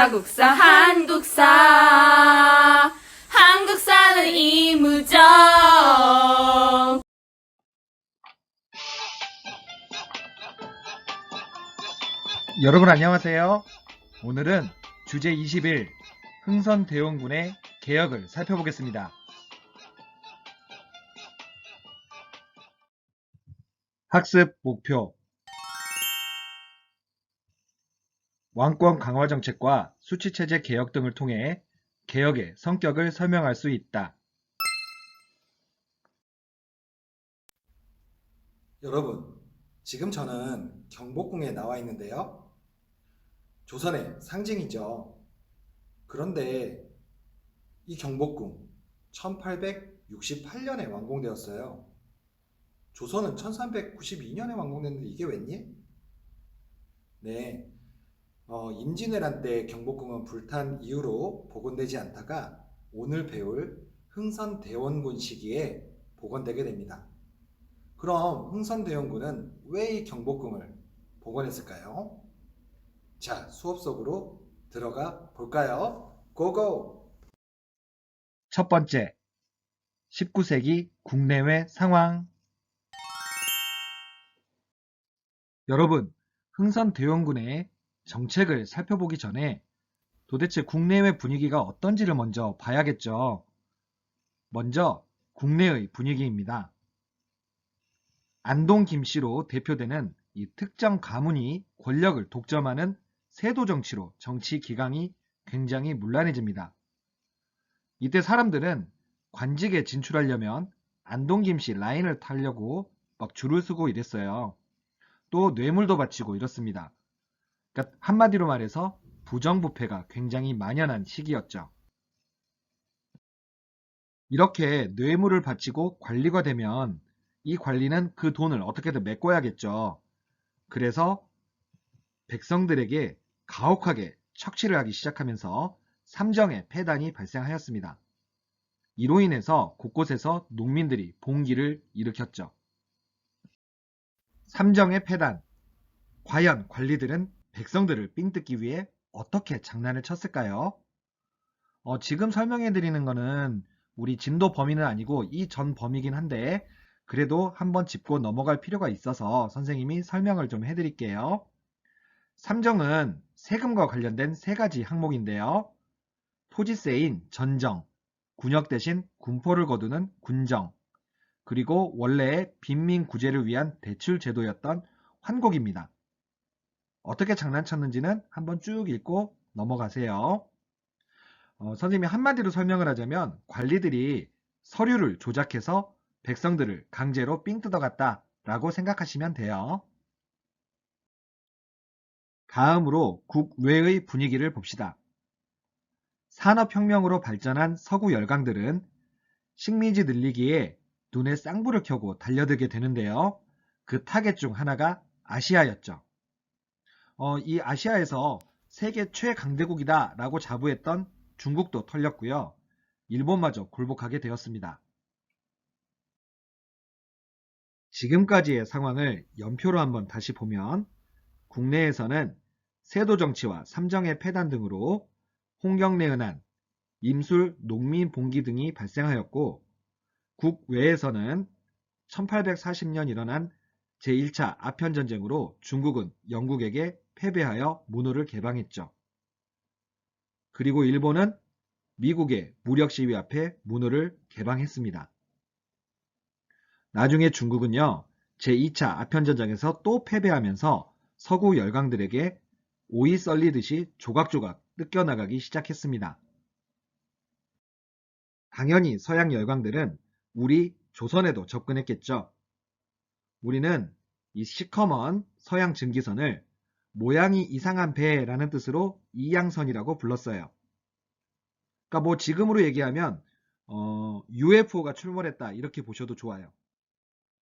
국사 한국사는 이무적. 여러분 안녕하세요. 오늘은 주제 21 흥선대원군의 개혁을 살펴보겠습니다. 학습 목표 왕권 강화 정책과 수치체제 개혁 등을 통해 개혁의 성격을 설명할 수 있다. 여러분, 지금 저는 경복궁에 나와 있는데요. 조선의 상징이죠. 그런데 이 경복궁 1868년에 완공되었어요. 조선은 1392년에 완공됐는데 이게 웬일? 네, 임진왜란 때 경복궁은 불탄 이후로 복원되지 않다가 오늘 배울 흥선대원군 시기에 복원되게 됩니다. 그럼 흥선대원군은 왜 이 경복궁을 복원했을까요? 자, 수업 속으로 들어가 볼까요? 고고! 첫 번째, 19세기 국내외 상황. 여러분, 흥선대원군의 정책을 살펴보기 전에 도대체 국내외 분위기가 어떤지를 먼저 봐야겠죠. 먼저 국내의 분위기입니다. 안동 김씨로 대표되는 이 특정 가문이 권력을 독점하는 세도 정치로 정치 기강이 굉장히 문란해집니다. 이때 사람들은 관직에 진출하려면 안동 김씨 라인을 타려고 막 줄을 서고 이랬어요. 또 뇌물도 바치고 이렇습니다. 그러니까 한마디로 말해서 부정부패가 굉장히 만연한 시기였죠. 이렇게 뇌물을 바치고 관리가 되면 이 관리는 그 돈을 어떻게든 메꿔야겠죠. 그래서 백성들에게 가혹하게 척취를 하기 시작하면서 삼정의 폐단이 발생하였습니다. 이로 인해서 곳곳에서 농민들이 봉기를 일으켰죠. 삼정의 폐단. 과연 관리들은 백성들을 삥뜯기 위해 어떻게 장난을 쳤을까요? 지금 설명해 드리는 거는 우리 진도 범위는 아니고 이 전 범위긴 한데 그래도 한번 짚고 넘어갈 필요가 있어서 선생님이 설명을 좀 해드릴게요. 삼정은 세금과 관련된 세 가지 항목인데요. 토지세인 전정, 군역 대신 군포를 거두는 군정, 그리고 원래의 빈민 구제를 위한 대출 제도였던 환곡입니다. 어떻게 장난쳤는지는 한번 쭉 읽고 넘어가세요. 선생님이 한마디로 설명을 하자면 관리들이 서류를 조작해서 백성들을 강제로 삥 뜯어갔다 라고 생각하시면 돼요. 다음으로 국외의 분위기를 봅시다. 산업혁명으로 발전한 서구 열강들은 식민지 늘리기에 눈에 쌍불을 켜고 달려들게 되는데요. 그 타겟 중 하나가 아시아였죠. 이 아시아에서 세계 최강대국이다 라고 자부했던 중국도 털렸고요. 일본마저 굴복하게 되었습니다. 지금까지의 상황을 연표로 한번 다시 보면 국내에서는 세도 정치와 삼정의 폐단 등으로 홍경래은한, 임술 농민 봉기 등이 발생하였고 국외에서는 1840년 일어난 제1차 아편전쟁으로 중국은 영국에게 패배하여 문호를 개방했죠. 그리고 일본은 미국의 무력 시위 앞에 문호를 개방했습니다. 나중에 중국은요, 제2차 아편전쟁에서 또 패배하면서 서구 열강들에게 오이 썰리듯이 조각조각 뜯겨나가기 시작했습니다. 당연히 서양 열강들은 우리 조선에도 접근했겠죠. 우리는 이 시커먼 서양 증기선을 모양이 이상한 배라는 뜻으로 이양선이라고 불렀어요. 그러니까 뭐 지금으로 얘기하면 UFO가 출몰했다 이렇게 보셔도 좋아요.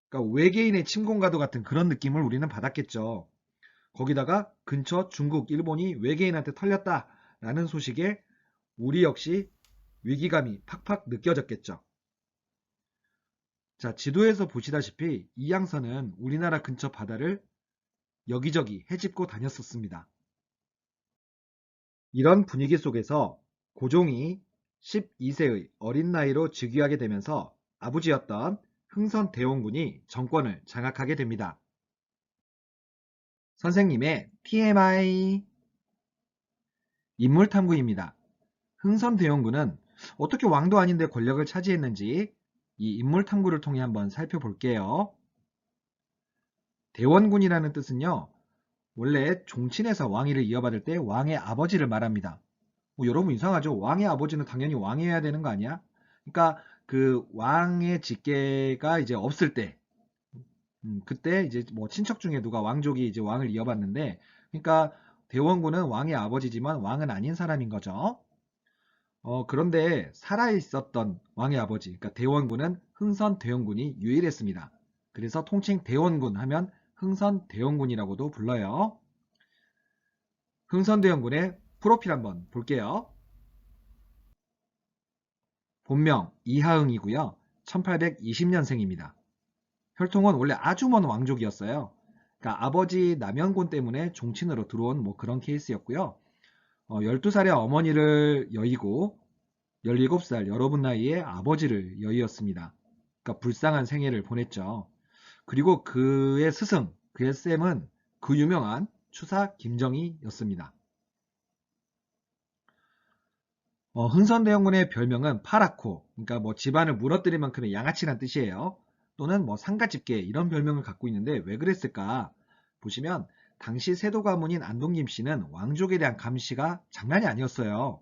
그러니까 외계인의 침공과도 같은 그런 느낌을 우리는 받았겠죠. 거기다가 근처 중국, 일본이 외계인한테 털렸다라는 소식에 우리 역시 위기감이 팍팍 느껴졌겠죠. 자, 지도에서 보시다시피 이양선은 우리나라 근처 바다를 여기저기 헤집고 다녔었습니다. 이런 분위기 속에서 고종이 12세의 어린 나이로 즉위하게 되면서 아버지였던 흥선대원군이 정권을 장악하게 됩니다. 선생님의 TMI 인물탐구입니다. 흥선대원군은 어떻게 왕도 아닌데 권력을 차지했는지 이 인물탐구를 통해 한번 살펴볼게요. 대원군이라는 뜻은요, 원래 종친에서 왕위를 이어받을 때 왕의 아버지를 말합니다. 여러분 이상하죠? 왕의 아버지는 당연히 왕이어야 되는 거 아니야? 그러니까 그 왕의 직계가 이제 없을 때, 그때 이제 뭐 친척 중에 누가 왕족이 이제 왕을 이어받는데, 그러니까 대원군은 왕의 아버지지만 왕은 아닌 사람인 거죠. 그런데 살아있었던 왕의 아버지, 그러니까 대원군은 흥선대원군이 유일했습니다. 그래서 통칭 대원군 하면 흥선대원군이라고도 불러요. 흥선대원군의 프로필 한번 볼게요. 본명 이하응이고요. 1820년생입니다. 혈통은 원래 아주 먼 왕족이었어요. 그러니까 아버지 남영곤 때문에 종친으로 들어온 뭐 그런 케이스였고요. 12살에 어머니를 여의고 17살 여러분 나이에 아버지를 여의었습니다. 그러니까 불쌍한 생애를 보냈죠. 그리고 그의 스승, 그의 쌤은 그 유명한 추사 김정희였습니다. 흥선대원군의 별명은 파랗고, 그러니까 뭐 집안을 무너뜨릴 만큼의 양아치란 뜻이에요. 또는 뭐 상가집게 이런 별명을 갖고 있는데 왜 그랬을까? 보시면 당시 세도 가문인 안동김 씨는 왕족에 대한 감시가 장난이 아니었어요.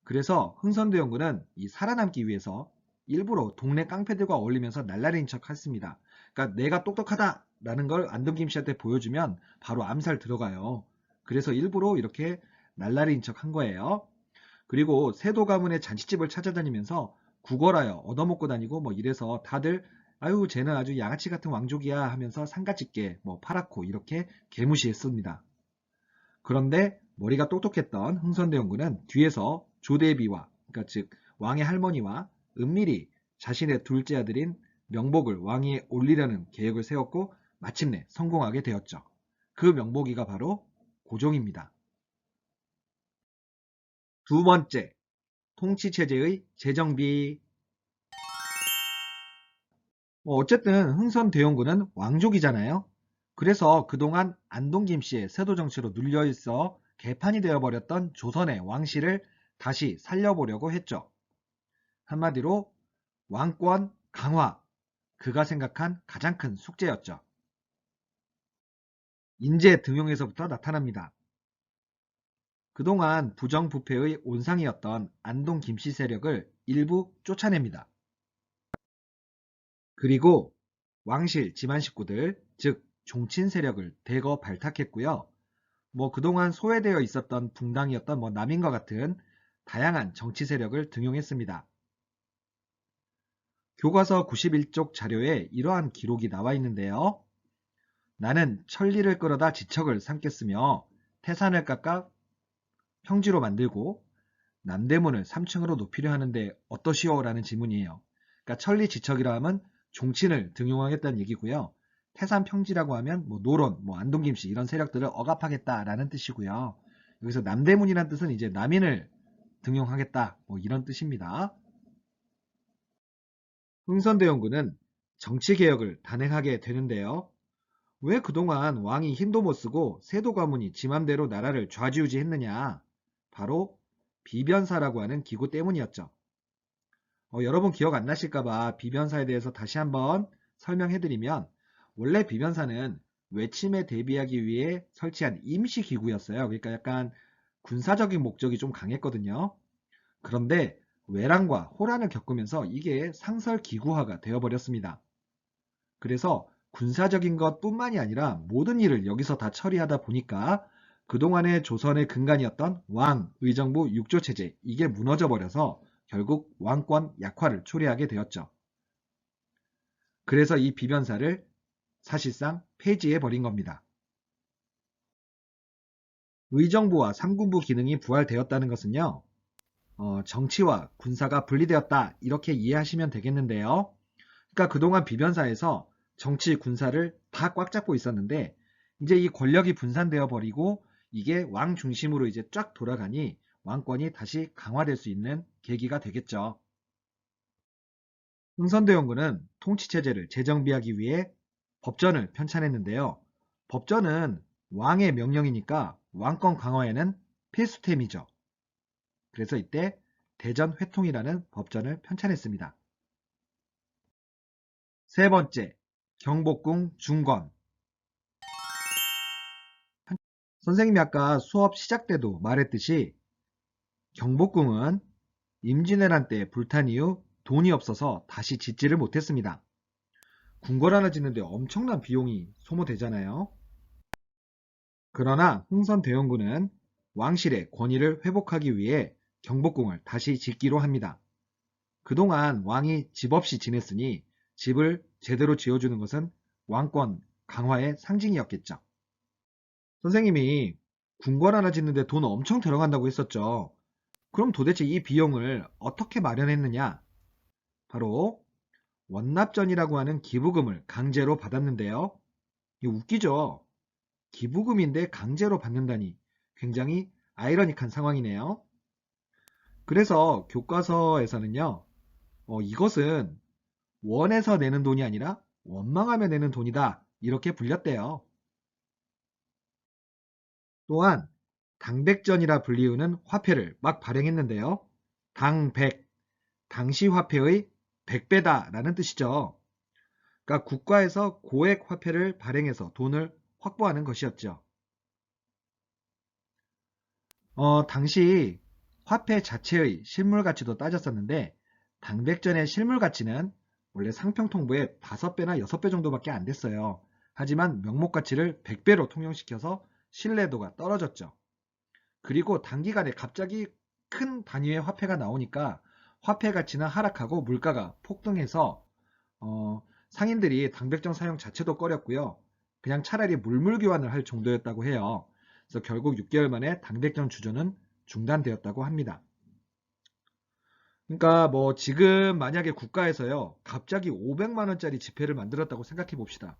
그래서 흥선대원군은 이 살아남기 위해서 일부러 동네 깡패들과 어울리면서 날라리인 척 했습니다. 그러니까 내가 똑똑하다라는 걸 안동김 씨한테 보여주면 바로 암살 들어가요. 그래서 일부러 이렇게 날라리인 척 한 거예요. 그리고 세도 가문의 잔치집을 찾아다니면서 구걸하여 얻어먹고 다니고 뭐 이래서 다들 아유 쟤는 아주 양아치 같은 왕족이야 하면서 상가집게 뭐 파랗고 이렇게 개무시했습니다. 그런데 머리가 똑똑했던 흥선대원군은 뒤에서 조대비와 그러니까 즉 왕의 할머니와 은밀히 자신의 둘째 아들인 명복을 왕위에 올리려는 계획을 세웠고 마침내 성공하게 되었죠. 그 명복이가 바로 고종입니다. 두 번째, 통치체제의 재정비. 어쨌든 흥선대원군은 왕족이잖아요. 그래서 그동안 안동김 씨의 세도 정치로 눌려있어 개판이 되어버렸던 조선의 왕실을 다시 살려보려고 했죠. 한마디로 왕권 강화, 그가 생각한 가장 큰 숙제였죠. 인재 등용에서부터 나타납니다. 그동안 부정부패의 온상이었던 안동 김씨 세력을 일부 쫓아냅니다. 그리고 왕실 집안 식구들, 즉 종친 세력을 대거 발탁했고요. 뭐 그동안 소외되어 있었던 붕당이었던 뭐 남인과 같은 다양한 정치 세력을 등용했습니다. 교과서 91쪽 자료에 이러한 기록이 나와 있는데요. 나는 천리를 끌어다 지척을 삼겠으며 태산을 깎아 평지로 만들고 남대문을 3층으로 높이려 하는데 어떠시오? 라는 질문이에요. 그러니까 천리지척이라 하면 종친을 등용하겠다는 얘기고요. 태산평지라고 하면 뭐 노론, 뭐 안동김씨 이런 세력들을 억압하겠다라는 뜻이고요. 여기서 남대문이라는 뜻은 이제 남인을 등용하겠다 뭐 이런 뜻입니다. 흥선대원군은 정치개혁을 단행하게 되는데요. 왜 그동안 왕이 힘도 못 쓰고 세도 가문이 지 맘대로 나라를 좌지우지했느냐? 바로 비변사라고 하는 기구 때문이었죠. 여러분 기억 안 나실까봐 비변사에 대해서 다시 한번 설명해드리면 원래 비변사는 외침에 대비하기 위해 설치한 임시기구였어요. 그러니까 약간 군사적인 목적이 좀 강했거든요. 그런데 외란과 호란을 겪으면서 이게 상설기구화가 되어버렸습니다. 그래서 군사적인 것뿐만이 아니라 모든 일을 여기서 다 처리하다 보니까 그동안의 조선의 근간이었던 왕, 의정부, 육조체제 이게 무너져버려서 결국 왕권 약화를 초래하게 되었죠. 그래서 이 비변사를 사실상 폐지해버린 겁니다. 의정부와 삼군부 기능이 부활되었다는 것은요. 정치와 군사가 분리되었다 이렇게 이해하시면 되겠는데요. 그러니까 그동안 비변사에서 정치, 군사를 다 꽉 잡고 있었는데 이제 이 권력이 분산되어 버리고 이게 왕 중심으로 이제 쫙 돌아가니 왕권이 다시 강화될 수 있는 계기가 되겠죠. 흥선대원군은 통치체제를 재정비하기 위해 법전을 편찬했는데요. 법전은 왕의 명령이니까 왕권 강화에는 필수템이죠. 그래서 이때 대전회통이라는 법전을 편찬했습니다. 세 번째, 경복궁 중건. 선생님이 아까 수업 시작 때도 말했듯이 경복궁은 임진왜란 때 불탄 이후 돈이 없어서 다시 짓지를 못했습니다. 궁궐 하나 짓는데 엄청난 비용이 소모되잖아요. 그러나 흥선대원군은 왕실의 권위를 회복하기 위해 경복궁을 다시 짓기로 합니다. 그동안 왕이 집 없이 지냈으니 집을 제대로 지어주는 것은 왕권 강화의 상징이었겠죠. 선생님이 궁궐 하나 짓는데 돈 엄청 들어간다고 했었죠. 그럼 도대체 이 비용을 어떻게 마련했느냐? 바로 원납전이라고 하는 기부금을 강제로 받았는데요. 이거 웃기죠? 기부금인데 강제로 받는다니 굉장히 아이러니한 상황이네요. 그래서 교과서에서는요, 이것은 원에서 내는 돈이 아니라 원망하며 내는 돈이다. 이렇게 불렸대요. 또한 당백전이라 불리우는 화폐를 막 발행했는데요. 당백, 당시 화폐의 100배다라는 뜻이죠. 그러니까 국가에서 고액 화폐를 발행해서 돈을 확보하는 것이었죠. 당시 화폐 자체의 실물 가치도 따졌었는데 당백전의 실물 가치는 원래 상평통부의 5배나 6배 정도밖에 안 됐어요. 하지만 명목 가치를 100배로 통용시켜서 신뢰도가 떨어졌죠. 그리고 단기간에 갑자기 큰 단위의 화폐가 나오니까 화폐 가치는 하락하고 물가가 폭등해서 상인들이 당백전 사용 자체도 꺼렸고요. 그냥 차라리 물물 교환을 할 정도였다고 해요. 그래서 결국 6개월 만에 당백전 주조는 중단되었다고 합니다. 그러니까 뭐 지금 만약에 국가에서요 갑자기 500만 원짜리 지폐를 만들었다고 생각해 봅시다.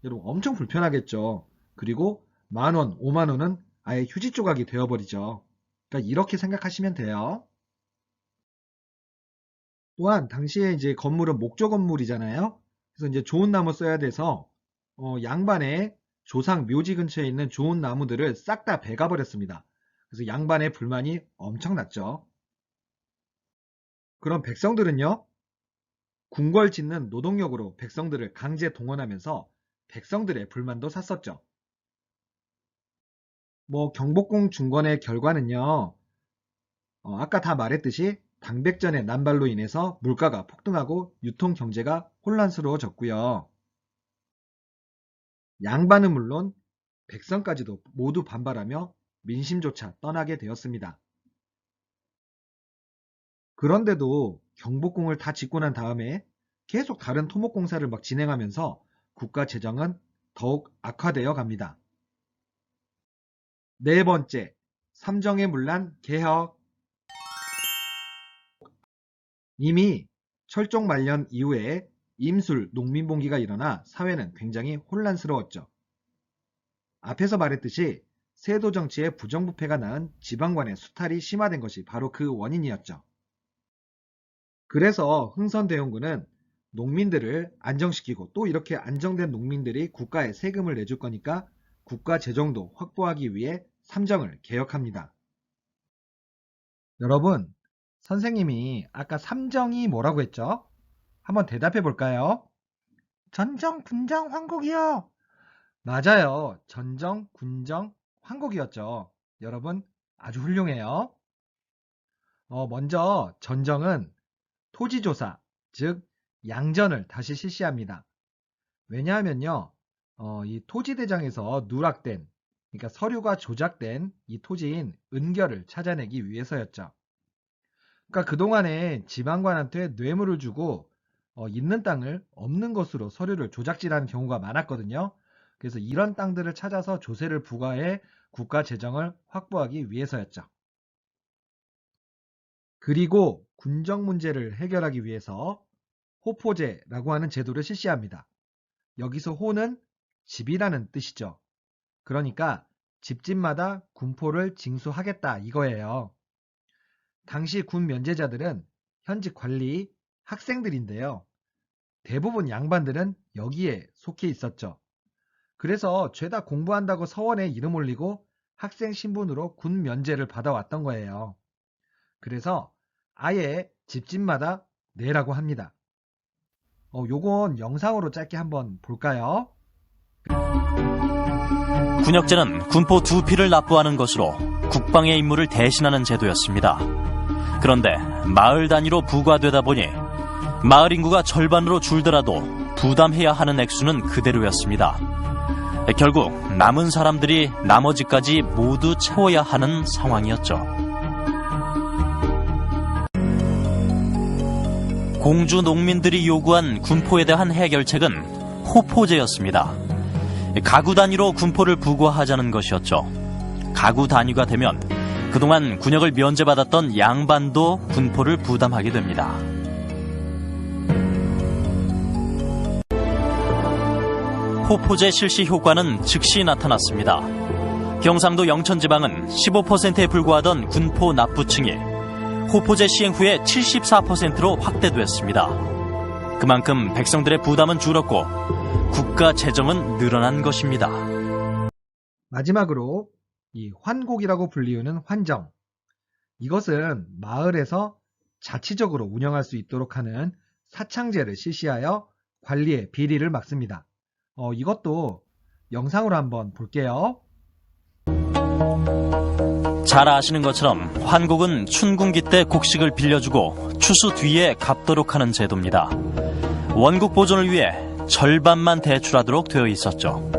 여러분 엄청 불편하겠죠. 그리고 10,000원, 5만 원은 아예 휴지 조각이 되어버리죠. 그러니까 이렇게 생각하시면 돼요. 또한 당시에 이제 건물은 목조 건물이잖아요. 그래서 이제 좋은 나무 써야 돼서 양반의 조상 묘지 근처에 있는 좋은 나무들을 싹 다 베가 버렸습니다. 그래서 양반의 불만이 엄청났죠. 그럼 백성들은요, 궁궐 짓는 노동력으로 백성들을 강제 동원하면서 백성들의 불만도 샀었죠. 뭐 경복궁 중건의 결과는요, 아까 다 말했듯이 당백전의 난발로 인해서 물가가 폭등하고 유통 경제가 혼란스러워졌고요. 양반은 물론 백성까지도 모두 반발하며 민심조차 떠나게 되었습니다. 그런데도 경복궁을 다 짓고 난 다음에 계속 다른 토목공사를 막 진행하면서 국가 재정은 더욱 악화되어 갑니다. 네 번째, 삼정의 문란 개혁. 이미 철종 말년 이후에 임술, 농민봉기가 일어나 사회는 굉장히 혼란스러웠죠. 앞에서 말했듯이 세도 정치의 부정부패가 낳은 지방관의 수탈이 심화된 것이 바로 그 원인이었죠. 그래서 흥선대원군은 농민들을 안정시키고 또 이렇게 안정된 농민들이 국가에 세금을 내줄 거니까 국가 재정도 확보하기 위해 삼정을 개혁합니다. 여러분, 선생님이 아까 삼정이 뭐라고 했죠? 한번 대답해 볼까요? 전정, 군정, 황국이요. 맞아요. 전정, 군정, 황국이었죠. 여러분, 아주 훌륭해요. 먼저 전정은 토지조사, 즉 양전을 다시 실시합니다. 왜냐하면요, 이 토지대장에서 누락된, 그러니까 서류가 조작된 이 토지인 은결을 찾아내기 위해서였죠. 그러니까 그동안에 지방관한테 뇌물을 주고 있는 땅을 없는 것으로 서류를 조작질하는 경우가 많았거든요. 그래서 이런 땅들을 찾아서 조세를 부과해 국가 재정을 확보하기 위해서였죠. 그리고 군정 문제를 해결하기 위해서 호포제라고 하는 제도를 실시합니다. 여기서 호는 집이라는 뜻이죠. 그러니까 집집마다 군포를 징수하겠다 이거예요. 당시 군 면제자들은 현직 관리, 학생들인데요. 대부분 양반들은 여기에 속해 있었죠. 그래서 죄다 공부한다고 서원에 이름 올리고 학생 신분으로 군 면제를 받아왔던 거예요. 그래서 아예 집집마다 내라고 합니다. 요건 영상으로 짧게 한번 볼까요? 군역제는 군포 2피를 납부하는 것으로 국방의 임무를 대신하는 제도였습니다. 그런데 마을 단위로 부과되다 보니 마을 인구가 절반으로 줄더라도 부담해야 하는 액수는 그대로였습니다. 결국 남은 사람들이 나머지까지 모두 채워야 하는 상황이었죠. 공주 농민들이 요구한 군포에 대한 해결책은 호포제였습니다. 가구 단위로 군포를 부과하자는 것이었죠. 가구 단위가 되면 그동안 군역을 면제받았던 양반도 군포를 부담하게 됩니다. 호포제 실시 효과는 즉시 나타났습니다. 경상도 영천지방은 15%에 불과하던 군포 납부층이 호포제 시행 후에 74%로 확대됐습니다. 그만큼 백성들의 부담은 줄었고 국가 재정은 늘어난 것입니다. 마지막으로 이 환곡이라고 불리우는 환정. 이것은 마을에서 자치적으로 운영할 수 있도록 하는 사창제를 실시하여 관리의 비리를 막습니다. 이것도 영상으로 한번 볼게요. 잘 아시는 것처럼 환곡은 춘궁기 때 곡식을 빌려주고 추수 뒤에 갚도록 하는 제도입니다. 원국 보존을 위해 절반만 대출하도록 되어 있었죠.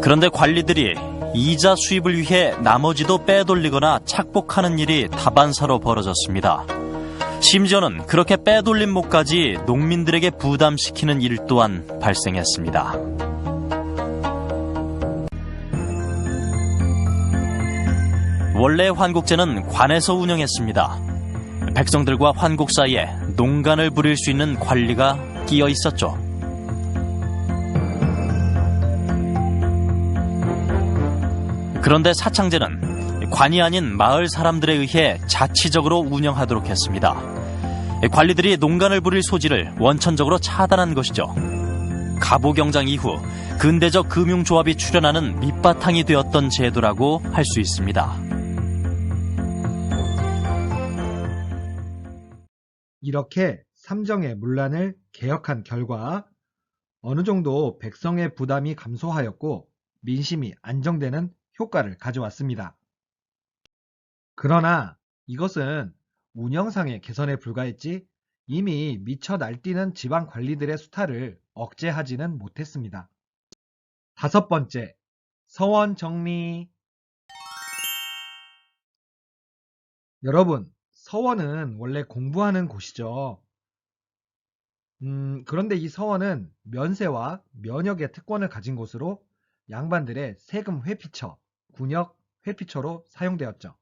그런데 관리들이 이자 수입을 위해 나머지도 빼돌리거나 착복하는 일이 다반사로 벌어졌습니다. 심지어는 그렇게 빼돌린 목까지 농민들에게 부담시키는 일 또한 발생했습니다. 원래 환곡제는 관에서 운영했습니다. 백성들과 환곡 사이에 농간을 부릴 수 있는 관리가 끼어 있었죠. 그런데 사창제는 관이 아닌 마을 사람들에 의해 자치적으로 운영하도록 했습니다. 관리들이 농간을 부릴 소지를 원천적으로 차단한 것이죠. 갑오경장 이후 근대적 금융조합이 출현하는 밑바탕이 되었던 제도라고 할 수 있습니다. 이렇게 삼정의 문란을 개혁한 결과 어느 정도 백성의 부담이 감소하였고 민심이 안정되는 효과를 가져왔습니다. 그러나 이것은 운영상의 개선에 불과했지 이미 미쳐 날뛰는 지방 관리들의 수탈을 억제하지는 못했습니다. 5번째, 서원 정리. 여러분, 서원은 원래 공부하는 곳이죠. 그런데 이 서원은 면세와 면역의 특권을 가진 곳으로 양반들의 세금 회피처, 군역 회피처로 사용되었죠.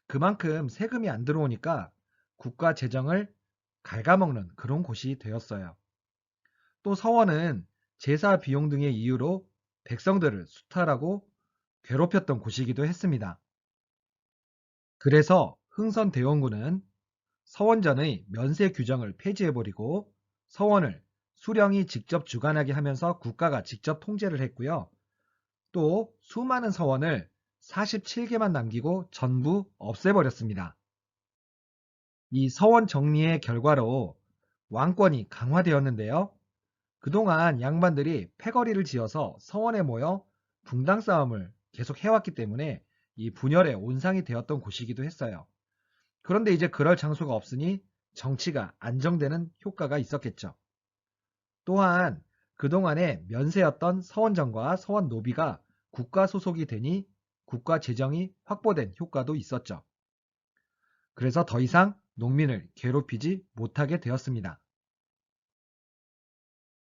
그만큼 세금이 안 들어오니까 국가 재정을 갉아먹는 그런 곳이 되었어요. 또 서원은 제사 비용 등의 이유로 백성들을 수탈하고 괴롭혔던 곳이기도 했습니다. 그래서 흥선대원군은 서원전의 면세 규정을 폐지해버리고 서원을 수령이 직접 주관하게 하면서 국가가 직접 통제를 했고요. 또 수많은 서원을 47개만 남기고 전부 없애버렸습니다. 이 서원 정리의 결과로 왕권이 강화되었는데요. 그동안 양반들이 패거리를 지어서 서원에 모여 붕당 싸움을 계속 해왔기 때문에 이 분열의 온상이 되었던 곳이기도 했어요. 그런데 이제 그럴 장소가 없으니 정치가 안정되는 효과가 있었겠죠. 또한 그동안의 면세였던 서원정과 서원노비가 국가 소속이 되니 국가 재정이 확보된 효과도 있었죠. 그래서 더 이상 농민을 괴롭히지 못하게 되었습니다.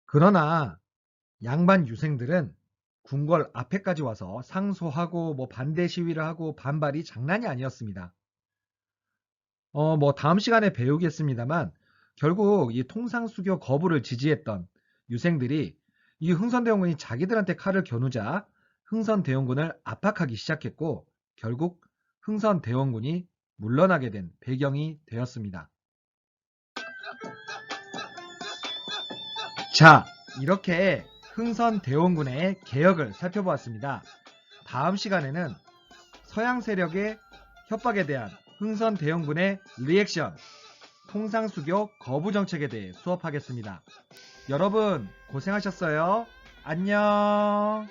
그러나 양반 유생들은 궁궐 앞에까지 와서 상소하고 반대 시위를 하고 반발이 장난이 아니었습니다. 다음 시간에 배우겠습니다만 결국 이 통상수교 거부를 지지했던 유생들이 이 흥선대원군이 자기들한테 칼을 겨누자 흥선대원군을 압박하기 시작했고 결국 흥선대원군이 물러나게 된 배경이 되었습니다. 자, 이렇게 흥선대원군의 개혁을 살펴보았습니다. 다음 시간에는 서양 세력의 협박에 대한 흥선대원군의 리액션, 통상수교 거부 정책에 대해 수업하겠습니다. 여러분 고생하셨어요. 안녕.